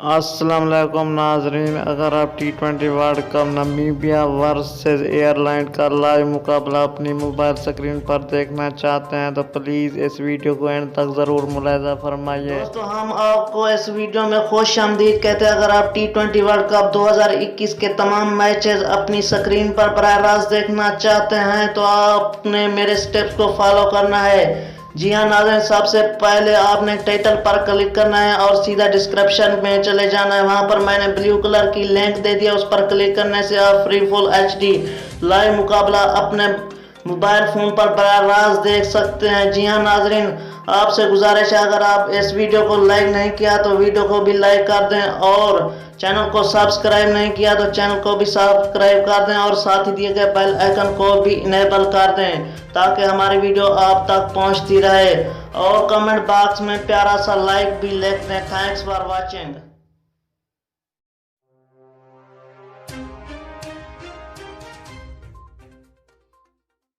अस्सलाम वालेकुम नाजरीन, अगर आप T20 world cup Namibia versus Ireland का लाइव मुकाबला अपनी मोबाइल स्क्रीन पर देखना चाहते हैं तो प्लीज़ इस वीडियो को एंड तक ज़रूर मुलाहिजा फरमाइए। दोस्तों, हम आपको इस वीडियो में खुशामदीद कहते हैं। अगर आप T20 वर्ल्ड कप 2021 के तमाम मैचेस अपनी स्क्रीन पर बराह रास्त देखना चाहते हैं तो आपने मेरे स्टेप्स को फॉलो करना है। जी हाँ नाज़रीन, सबसे पहले आपने टाइटल पर क्लिक करना है और सीधा डिस्क्रिप्शन में चले जाना है। वहाँ पर मैंने ब्लू कलर की लिंक दे दिया, उस पर क्लिक करने से आप फ्री फुल HD लाइव मुकाबला अपने मोबाइल फ़ोन पर बराह रास्त देख सकते हैं। जी हाँ नाजरीन, आपसे गुजारिश है, अगर आप इस वीडियो को लाइक नहीं किया तो वीडियो को भी लाइक कर दें और चैनल को सब्सक्राइब नहीं किया तो चैनल को भी सब्सक्राइब कर दें और साथ ही दिए गए बेल आइकन को भी इनेबल कर दें ताकि हमारी वीडियो आप तक पहुंचती रहे। और कमेंट बॉक्स में प्यारा सा लाइक भी लिख दें। Thanks for watching.